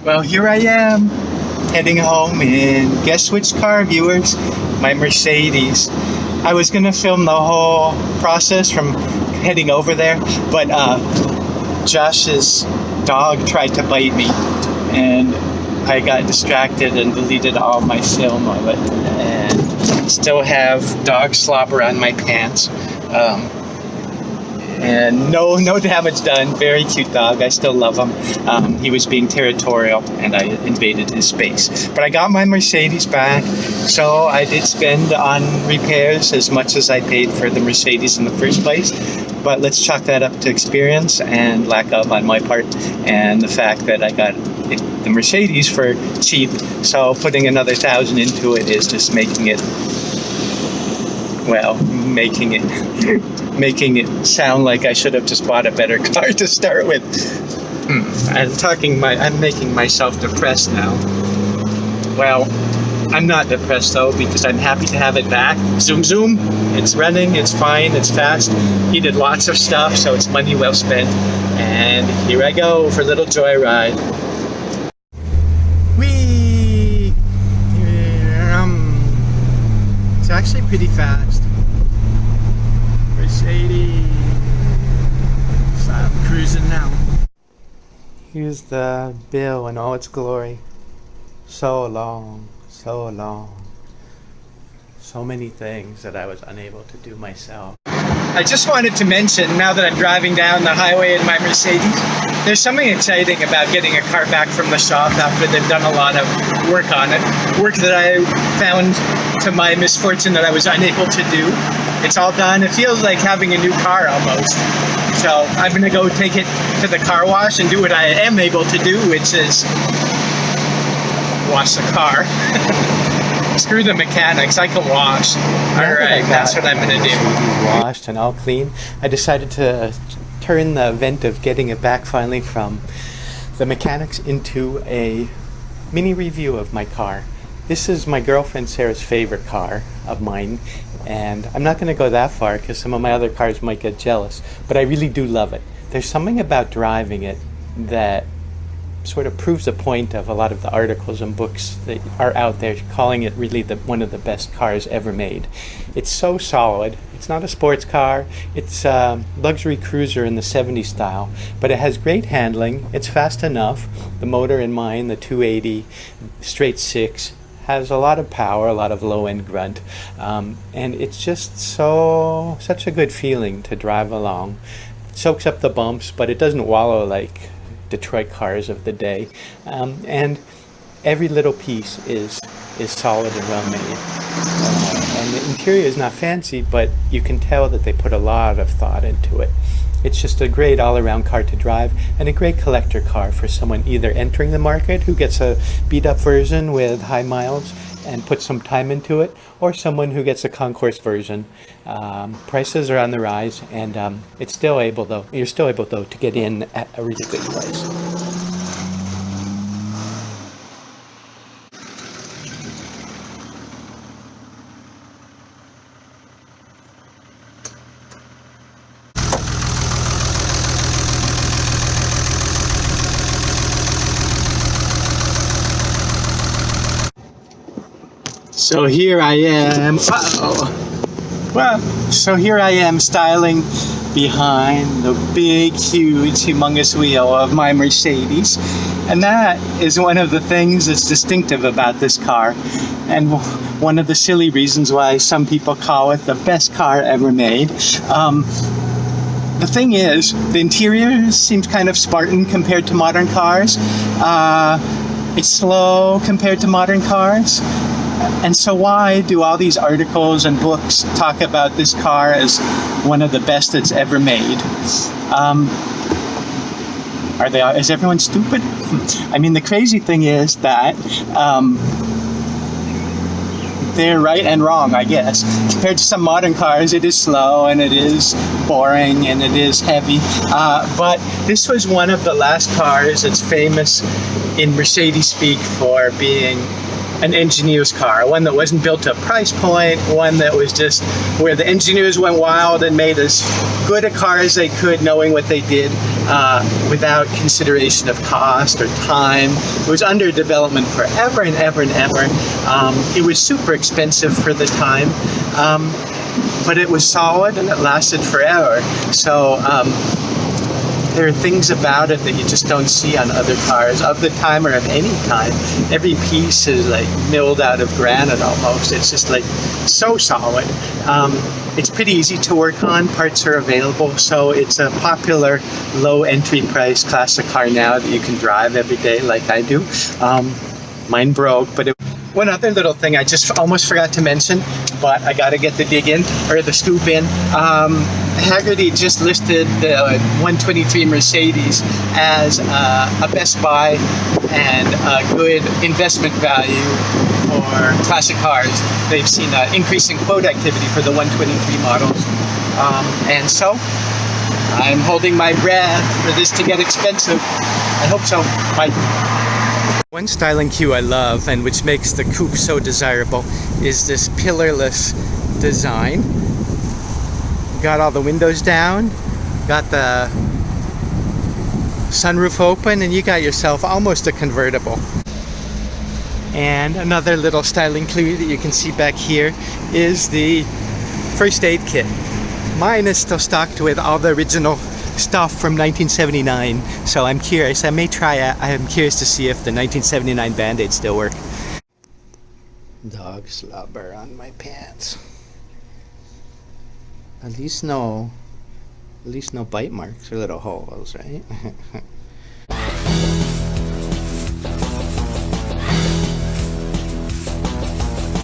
Well, here I am, heading home in, guess which car, viewers? My Mercedes. I was gonna film the whole process from heading over there, but Josh's dog tried to bite me, and I got distracted and deleted all my film of it, and still have dog slop around my pants. And no damage done. Very cute dog. I still love him. He was being territorial, and I invaded his space. But I got my Mercedes back, so I did spend on repairs as much as I paid for the Mercedes in the first place. But let's chalk that up to experience and lack of on my part, and the fact that I got the Mercedes for cheap. So putting another $1,000 into it is just making it sound like I should have just bought a better car to start with. I'm making myself depressed now. Well, I'm not depressed though, because I'm happy to have it back. Zoom zoom, it's running, it's fine, it's fast. He did lots of stuff, so it's money well spent. And here I go for a little joyride. Whee! It's actually pretty fast. Mercedes. So I'm cruising now. Here's the bill in all its glory. So long, so long. So many things that I was unable to do myself. I just wanted to mention, now that I'm driving down the highway in my Mercedes, there's something exciting about getting a car back from the shop after they've done a lot of work on it. Work that I found, to my misfortune, that I was unable to do. It's all done. It feels like having a new car almost. So I'm gonna go take it to the car wash and do what I am able to do, which is wash the car. Screw the mechanics, I can wash. Alright, that's what I'm gonna do. Washed and all clean. I decided to turn the event of getting it back finally from the mechanics into a mini review of my car. This is my girlfriend Sarah's favorite car of mine, and I'm not going to go that far because some of my other cars might get jealous, but I really do love it. There's something about driving it that sort of proves the point of a lot of the articles and books that are out there calling it really one of the best cars ever made. It's so solid. It's not a sports car. It's a luxury cruiser in the 70s style, but it has great handling. It's fast enough. The motor in mine, the 280 straight 6, has a lot of power, a lot of low-end grunt, and it's just such a good feeling to drive along. It soaks up the bumps, but it doesn't wallow like Detroit cars of the day, and every little piece is solid and well made. And the interior is not fancy, but you can tell that they put a lot of thought into it. It's just a great all-around car to drive, and a great collector car for someone either entering the market who gets a beat-up version with high miles and puts some time into it, or someone who gets a concourse version. Prices are on the rise, and you're still able though to get in at a really good price. So here I am. So here I am styling behind the big, huge, humongous wheel of my Mercedes. And that is one of the things that's distinctive about this car. And one of the silly reasons why some people call it the best car ever made. The thing is, the interior seems kind of Spartan compared to modern cars. It's slow compared to modern cars. And so why do all these articles and books talk about this car as one of the best that's ever made? Is everyone stupid? I mean, the crazy thing is that they're right and wrong, I guess. Compared to some modern cars, it is slow and it is boring and it is heavy. But this was one of the last cars that's famous in Mercedes speak for being an engineer's car, one that wasn't built to a price point, one that was just where the engineers went wild and made as good a car as they could, knowing what they did, without consideration of cost or time. It was under development forever and ever and ever. It was super expensive for the time, but it was solid and it lasted forever. So there are things about it that you just don't see on other cars of the time or of any time. Every piece is like milled out of granite almost. It's just like so solid. It's pretty easy to work on. Parts are available, so it's a popular low entry price classic car now that you can drive every day like I do. Mine broke, but one other little thing I just almost forgot to mention, but I gotta get the dig in, or the scoop in. Haggerty just listed the 123 Mercedes as a Best Buy and a good investment value for classic cars. They've seen an increase in quote activity for the 123 models. And so I'm holding my breath for this to get expensive. I hope so. Bye. One styling cue I love, and which makes the coupe so desirable, is this pillarless design. Got all the windows down, got the sunroof open, and you got yourself almost a convertible. And another little styling clue that you can see back here is the first aid kit. Mine is still stocked with all the original stuff from 1979, so I'm curious. I may try it. I'm curious to see if the 1979 Band-Aids still work. Dog slobber on my pants. At least no bite marks or little holes, right?